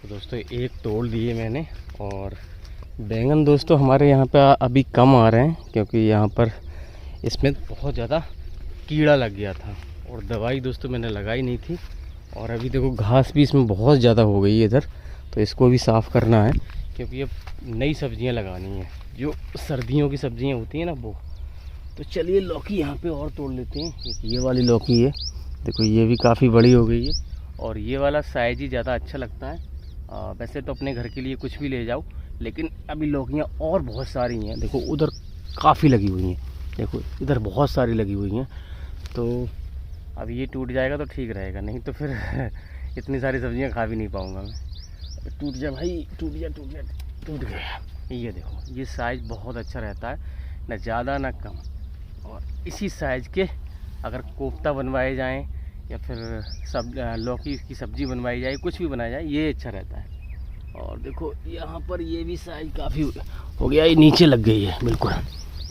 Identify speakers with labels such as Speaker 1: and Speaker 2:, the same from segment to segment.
Speaker 1: तो दोस्तों एक तोड़ दिए मैंने। और बैंगन दोस्तों हमारे यहाँ पे अभी कम आ रहे हैं क्योंकि यहाँ पर इसमें बहुत ज़्यादा कीड़ा लग गया था और दवाई दोस्तों मैंने लगाई नहीं थी। और अभी देखो घास भी इसमें बहुत ज़्यादा हो गई है इधर, तो इसको भी साफ़ करना है क्योंकि अब नई सब्जियां लगानी है जो सर्दियों की सब्जियां होती हैं ना वो। तो चलिए लौकी यहाँ पे और तोड़ लेते हैं। एक ये वाली लौकी है, देखो ये भी काफ़ी बड़ी हो गई है और ये वाला साइज ही ज़्यादा अच्छा लगता है। वैसे तो अपने घर के लिए कुछ भी ले जाओ, लेकिन अभी लौकियाँ और बहुत सारी हैं। देखो उधर काफ़ी लगी हुई हैं, देखो इधर बहुत सारी लगी हुई हैं। तो अब ये टूट जाएगा तो ठीक रहेगा, नहीं तो फिर इतनी सारी सब्जियां खा भी नहीं पाऊँगा मैं। टूट जा भाई, टूट जा टूट जा, टूट गया। ये देखो ये साइज़ बहुत अच्छा रहता है, ना ज़्यादा ना कम। और इसी साइज़ के अगर कोफ्ता बनवाए जाएँ या फिर लौकी की सब्ज़ी बनवाई जाए, कुछ भी बनाया जाए, ये अच्छा रहता है। और देखो यहाँ पर ये भी साइज़ काफ़ी हो गया, ये नीचे लग गई है बिल्कुल,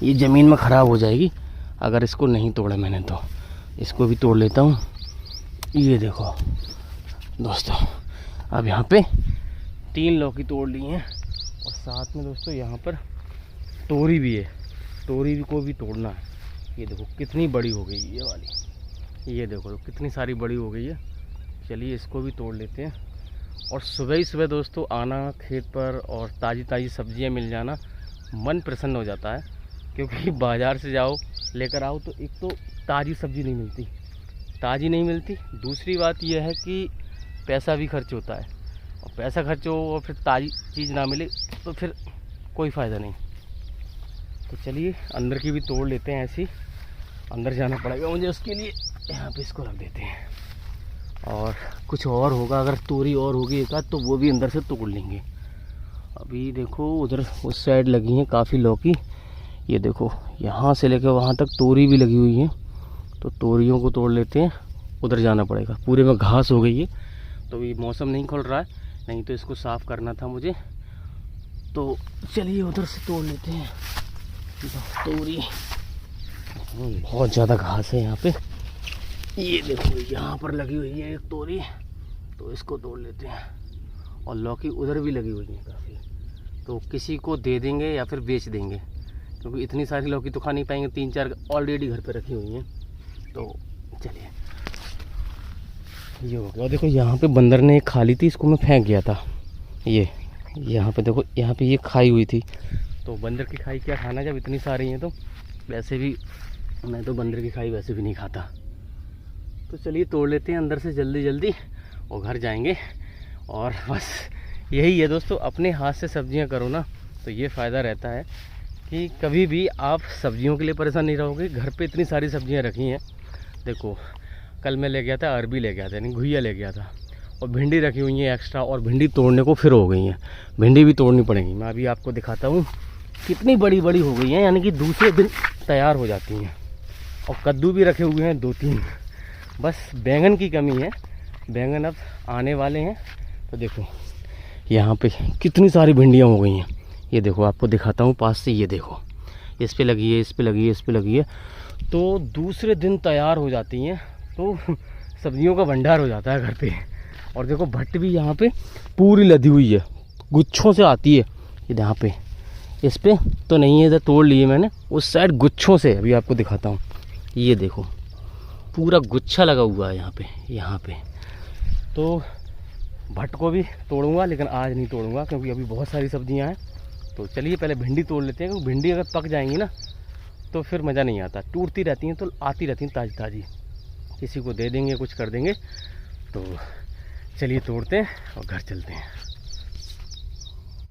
Speaker 1: ये ज़मीन में ख़राब हो जाएगी अगर इसको नहीं तोड़ा मैंने। तो इसको भी तोड़ लेता हूँ। ये देखो दोस्तों अब यहाँ पे 3 लौकी तोड़ ली हैं और साथ में दोस्तों यहाँ पर तोरी भी है, तोरी को भी तोड़ना है। ये देखो कितनी बड़ी हो गई ये वाली, ये देखो कितनी सारी बड़ी हो गई है। चलिए इसको भी तोड़ लेते हैं। और सुबह ही सुबह दोस्तों आना खेत पर और ताज़ी ताज़ी सब्जियां मिल जाना, मन प्रसन्न हो जाता है। क्योंकि बाज़ार से जाओ लेकर आओ तो एक तो ताज़ी सब्ज़ी नहीं मिलती, ताज़ी नहीं मिलती। दूसरी बात यह है कि पैसा भी खर्च होता है, और पैसा खर्च हो और फिर ताज़ी चीज़ ना मिले तो फिर कोई फ़ायदा नहीं। तो चलिए अंदर की भी तोड़ लेते हैं। ऐसी अंदर जाना पड़ेगा मुझे उसके लिए, यहाँ पे इसको रख देते हैं। और कुछ और होगा, अगर तोरी और होगी एक आध तो वो भी अंदर से तोड़ लेंगे। अभी देखो उधर उस साइड लगी हैं काफ़ी लौकी, ये देखो यहाँ से लेकर वहाँ तक तोरी भी लगी हुई है। तो तोरियों को तोड़ लेते हैं, उधर जाना पड़ेगा। पूरे में घास हो गई है, तो ये मौसम नहीं खुल रहा है, नहीं तो इसको साफ़ करना था मुझे। तो चलिए उधर से तोड़ लेते हैं तोरी। बहुत ज़्यादा घास है यहाँ पे, ये देखो यहाँ पर लगी हुई है एक तोरी, तो इसको तोड़ लेते हैं। और लौकी उधर भी लगी हुई है काफ़ी, तो किसी को दे देंगे या फिर बेच देंगे, क्योंकि इतनी सारी लौकी तो खा नहीं पाएंगे। 3-4 ऑलरेडी घर पे रखी हुई हैं। तो चलिए ये हो गया। और देखो यहाँ पे बंदर ने एक खा ली थी, इसको मैं फेंक गया था। ये यहाँ पे देखो, यहाँ पे ये खाई हुई थी। तो बंदर की खाई क्या खाना, जब इतनी सारी हैं। तो वैसे भी मैं तो बंदर की खाई वैसे भी नहीं खाता। तो चलिए तोड़ लेते हैं अंदर से जल्दी जल्दी और घर जाएंगे। और बस यही है दोस्तों, अपने हाथ से सब्जियां करो ना तो ये फ़ायदा रहता है कि कभी भी आप सब्जियों के लिए परेशान नहीं रहोगे। घर पे इतनी सारी सब्जियां रखी हैं। देखो कल मैं ले गया था, अरबी ले गया था, यानी घुइया ले गया था, और भिंडी रखी हुई है एक्स्ट्रा, और भिंडी तोड़ने को फिर हो गई हैं। भिंडी भी तोड़नी पड़ेगी, मैं अभी आपको दिखाता हूँ कितनी बड़ी बड़ी हो गई हैं, यानी कि दूसरे दिन तैयार हो जाती हैं। और कद्दू भी रखे हुए हैं 2-3। बस बैंगन की कमी है, बैंगन अब आने वाले हैं। तो देखो यहाँ पे कितनी सारी भिंडियाँ हो गई हैं। ये देखो आपको दिखाता हूँ पास से, ये देखो इस पे लगी है, इस पे लगी है, इस पे लगी है। तो दूसरे दिन तैयार हो जाती हैं, तो सब्जियों का भंडार हो जाता है घर पे। और देखो भट्ट भी यहाँ पे पूरी लदी हुई है, गुच्छों से आती है। ये यहाँ पे इस पे तो नहीं है, इधर तोड़ लिए मैंने, उस साइड गुच्छों से। अभी आपको दिखाता हूँ, ये देखो पूरा गुच्छा लगा हुआ है यहाँ पे। तो भट्ट को भी तोड़ूंगा, लेकिन आज नहीं तोड़ूंगा क्योंकि अभी बहुत सारी सब्जियां हैं। तो चलिए पहले भिंडी तोड़ लेते हैं, क्योंकि भिंडी अगर पक जाएंगी ना तो फिर मज़ा नहीं आता। टूटती रहती हैं तो आती रहती हैं ताज़ी ताज़ी, किसी को दे देंगे, कुछ कर देंगे। तो चलिए तोड़ते हैं और घर चलते हैं।